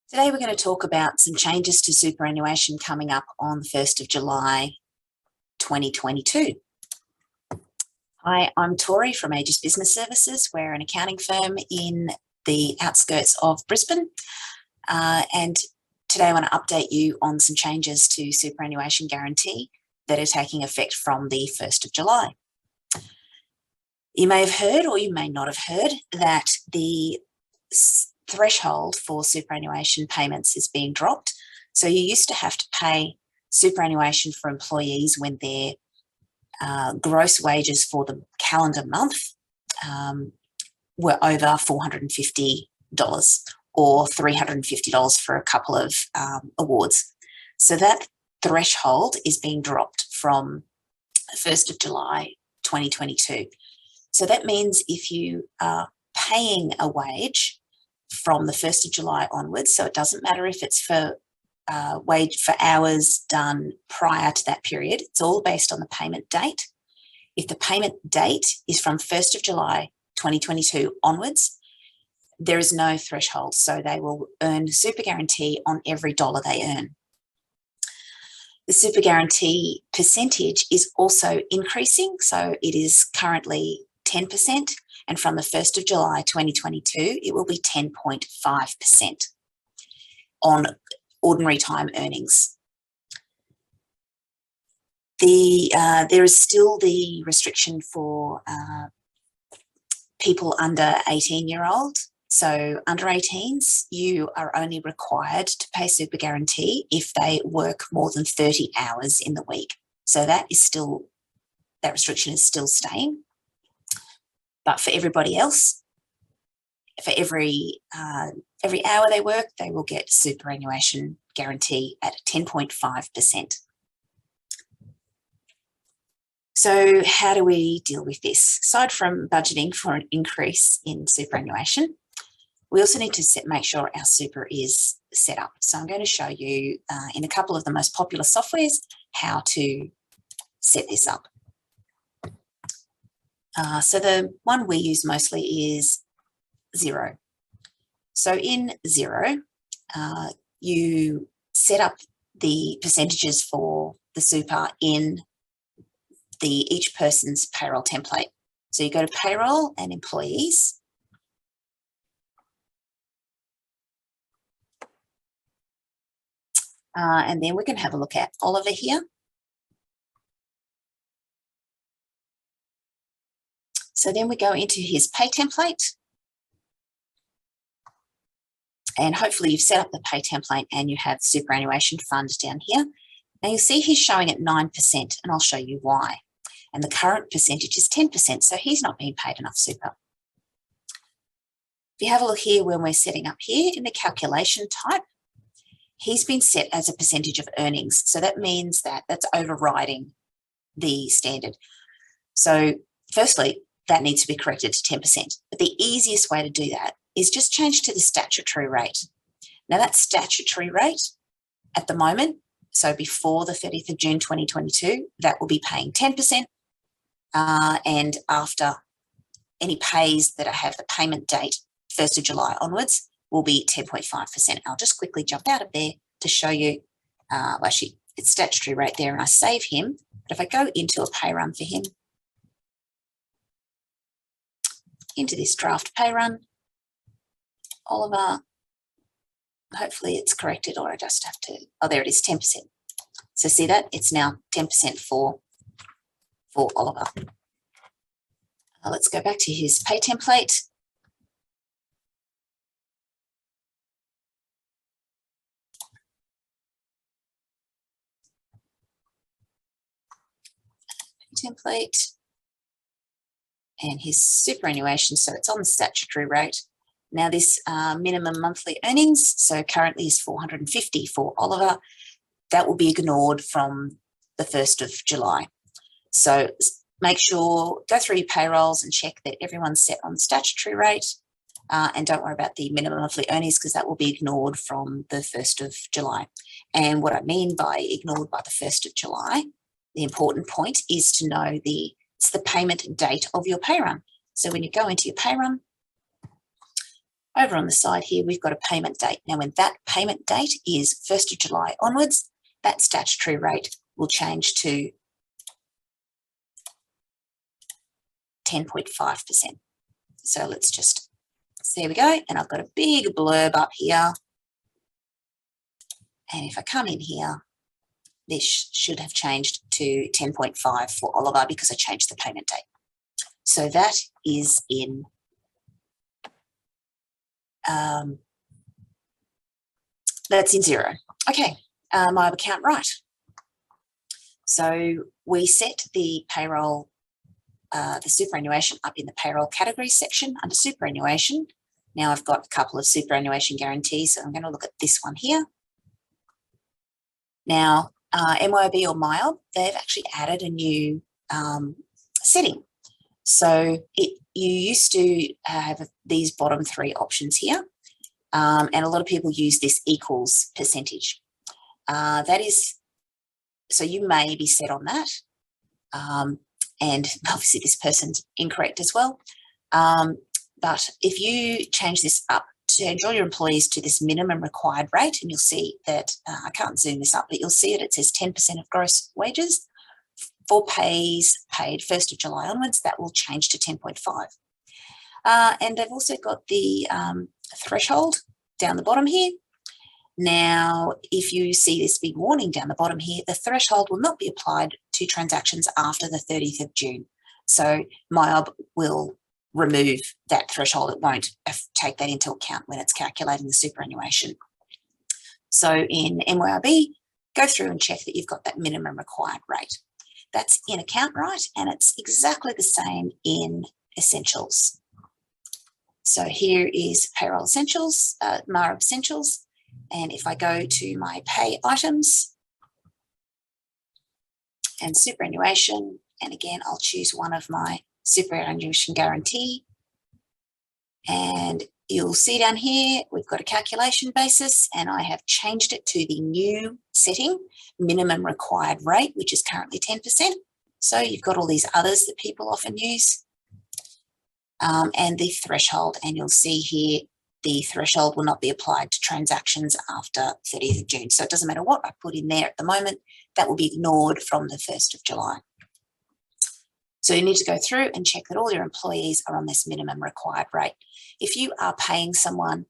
Today we're going to talk about some changes to superannuation coming up on the 1st of July 2022. Hi, I'm Tori from Aegis Business Services. We're an accounting firm in the outskirts of Brisbane, and today I want to update you on some changes to superannuation guarantee that are taking effect from the 1st of July. You may have heard, or you may not have heard, that the threshold for superannuation payments is being dropped. So you used to have to pay superannuation for employees when their gross wages for the calendar month were over $450 or $350 for a couple of awards. So that threshold is being dropped from 1st of July 2022. So that means if you are paying a wage from the 1st of July onwards, so it doesn't matter if it's for wage for hours done prior to that period, it's all based on the payment date. If the payment date is from 1st of July 2022 onwards, there is no threshold, so they will earn super guarantee on every dollar they earn. The super guarantee percentage is also increasing, so it is currently 10%. And from the 1st of July 2022, it will be 10.5% on ordinary time earnings. There is still the restriction for people under 18-year-old. So under 18s, you are only required to pay super guarantee if they work more than 30 hours in the week. So that restriction is still staying. But for everybody else, for every hour they work, they will get superannuation guarantee at 10.5%. So how do we deal with this? Aside from budgeting for an increase in superannuation, we also need to make sure our super is set up. So I'm going to show you in a couple of the most popular softwares how to set this up. So the one we use mostly is Xero. So in Xero, you set up the percentages for the super in each person's payroll template. So you go to payroll and employees. And then we can have a look at Oliver here. So then we go into his pay template, and hopefully you've set up the pay template and you have superannuation fund down here. Now you'll see he's showing at 9%, and I'll show you why. And the current percentage is 10%, so he's not being paid enough super. If you have a look here when we're setting up here in the calculation type, he's been set as a percentage of earnings. So that means that that's overriding the standard. So firstly, that needs to be corrected to 10%. But the easiest way to do that is just change to the statutory rate. Now that statutory rate at the moment, so before the 30th of June 2022, that will be paying 10%. And after any pays that have the payment date 1st of July onwards will be 10.5%. I'll just quickly jump out of there to show you, actually it's statutory rate there and I save him. But if I go into a pay run for him, into this draft pay run, Oliver, hopefully it's corrected, or I just have to, oh, there it is, 10%. So see that? It's now 10% for Oliver. Let's go back to his pay template. Template. And his superannuation, so it's on the statutory rate. Now this minimum monthly earnings, so currently is $450 for Oliver, that will be ignored from the 1st of July. So make sure, go through your payrolls and check that everyone's set on the statutory rate, and don't worry about the minimum monthly earnings because that will be ignored from the 1st of July. And what I mean by ignored by the 1st of July, the important point is to know it's the payment date of your pay run. So when you go into your pay run, over on the side here, we've got a payment date. Now, when that payment date is 1st of July onwards, that statutory rate will change to 10.5%. So let's just, there we go. And I've got a big blurb up here. And if I come in here, this should have changed to 10.5 for Oliver because I changed the payment date. So that is in that's in Xero. Okay, my account right. So we set the payroll, the superannuation up in the payroll categories section under superannuation. Now I've got a couple of superannuation guarantees, so I'm going to look at this one here. Now, MYOB or MYOB, they've actually added a new setting. So you used to have these bottom three options here, and a lot of people use this equals percentage. That is, so you may be set on that, and obviously this person's incorrect as well. But if you change this up, change all your employees to this minimum required rate, and you'll see that, I can't zoom this up, but you'll see it says 10% of gross wages. For pays paid 1st of July onwards, that will change to 10.5. And they've also got the threshold down the bottom here. Now, if you see this big warning down the bottom here, the threshold will not be applied to transactions after the 30th of June. So MYOB will remove that threshold. It won't take that into account when it's calculating the superannuation. So in MYOB, go through and check that you've got that minimum required rate. That's in account right, and it's exactly the same in essentials. So here is payroll essentials, MYOB essentials, and if I go to my pay items and superannuation, and again, I'll choose one of my superannuation guarantee, and you'll see down here, we've got a calculation basis, and I have changed it to the new setting, minimum required rate, which is currently 10%. So you've got all these others that people often use, and the threshold, and you'll see here, the threshold will not be applied to transactions after 30th of June. So it doesn't matter what I put in there at the moment, that will be ignored from the 1st of July. So you need to go through and check that all your employees are on this minimum required rate. If you are paying someone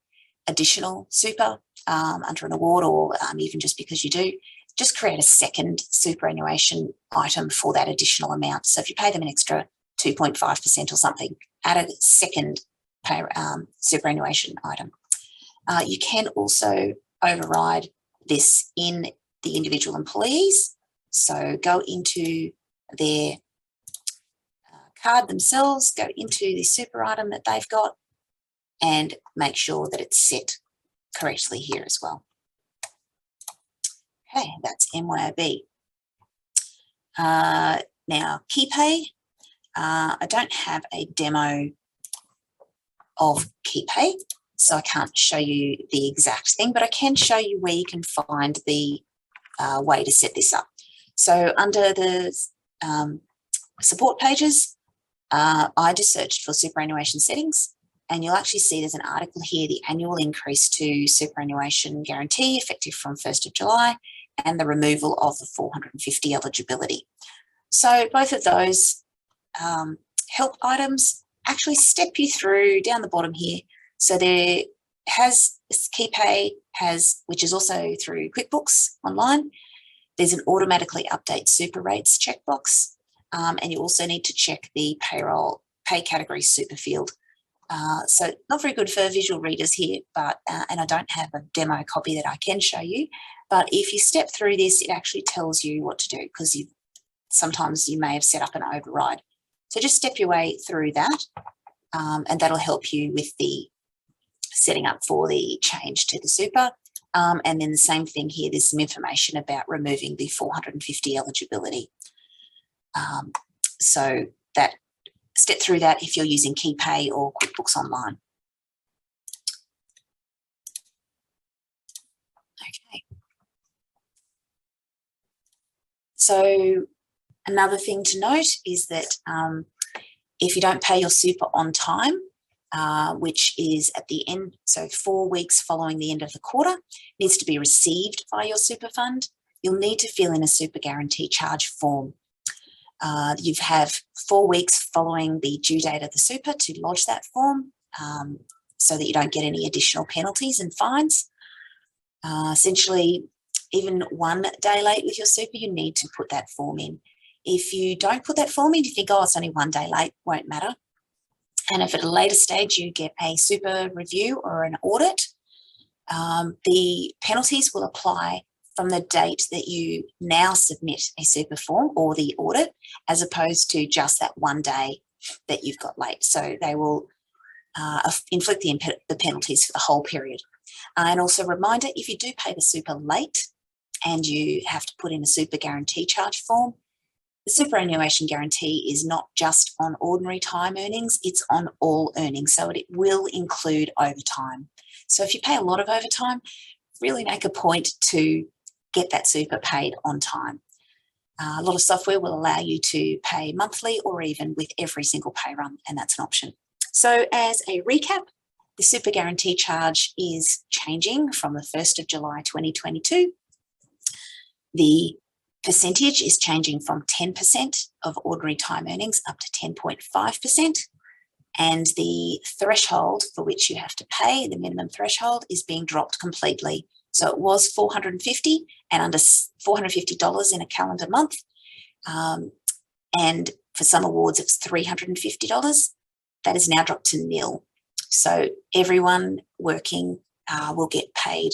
additional super under an award, or even just because you do, just create a second superannuation item for that additional amount. So if you pay them an extra 2.5% or something, add a second superannuation item. You can also override this in the individual employees. So go into their card themselves, go into the super item that they've got, and make sure that it's set correctly here as well. Okay, that's MYOB. Now, KeyPay. I don't have a demo of KeyPay, so I can't show you the exact thing, but I can show you where you can find the way to set this up. So under the support pages, I just searched for superannuation settings, and you'll actually see there's an article here, the annual increase to superannuation guarantee effective from 1st of July, and the removal of the 450 eligibility. So both of those help items actually step you through down the bottom here. So there has KeyPay has, which is also through QuickBooks Online. There's an automatically update super rates checkbox. And you also need to check the payroll pay category super field. So not very good for visual readers here, but and I don't have a demo copy that I can show you. But if you step through this, it actually tells you what to do, because sometimes you may have set up an override. So just step your way through that, and that'll help you with the setting up for the change to the super. And then the same thing here, there's some information about removing the 450 eligibility. So that step through that if you're using KeyPay or QuickBooks Online. Okay. So another thing to note is that if you don't pay your super on time, which is at the end, so 4 weeks following the end of the quarter, needs to be received by your super fund. You'll need to fill in a super guarantee charge form. You have 4 weeks following the due date of the super to lodge that form, so that you don't get any additional penalties and fines. Essentially, even 1 day late with your super, you need to put that form in. If you don't put that form in, you think, oh, it's only 1 day late, won't matter. And if at a later stage you get a super review or an audit, the penalties will apply from the date that you now submit a super form or the audit, as opposed to just that 1 day that you've got late. So they will inflict the penalties for the whole period. And also a reminder, if you do pay the super late and you have to put in a super guarantee charge form, the superannuation guarantee is not just on ordinary time earnings, it's on all earnings. So it will include overtime. So if you pay a lot of overtime, really make a point to get that super paid on time. A lot of software will allow you to pay monthly or even with every single pay run, and that's an option. So as a recap, the super guarantee charge is changing from the 1st of July 2022. The percentage is changing from 10% of ordinary time earnings up to 10.5%. And the threshold for which you have to pay, the minimum threshold, is being dropped completely. So it was $450 and under $450 in a calendar month. And for some awards, it's $350. That is now dropped to nil. So everyone working will get paid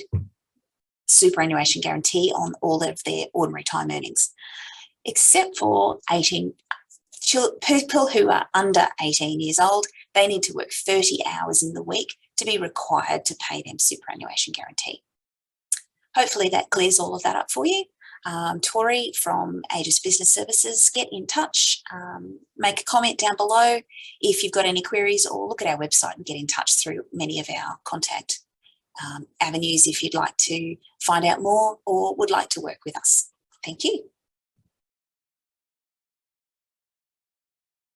superannuation guarantee on all of their ordinary time earnings, except for people who are under 18 years old. They need to work 30 hours in the week to be required to pay them superannuation guarantee. Hopefully that clears all of that up for you. Tori from Aegis Business Services, get in touch, make a comment down below if you've got any queries, or look at our website and get in touch through many of our contact avenues if you'd like to find out more or would like to work with us. Thank you.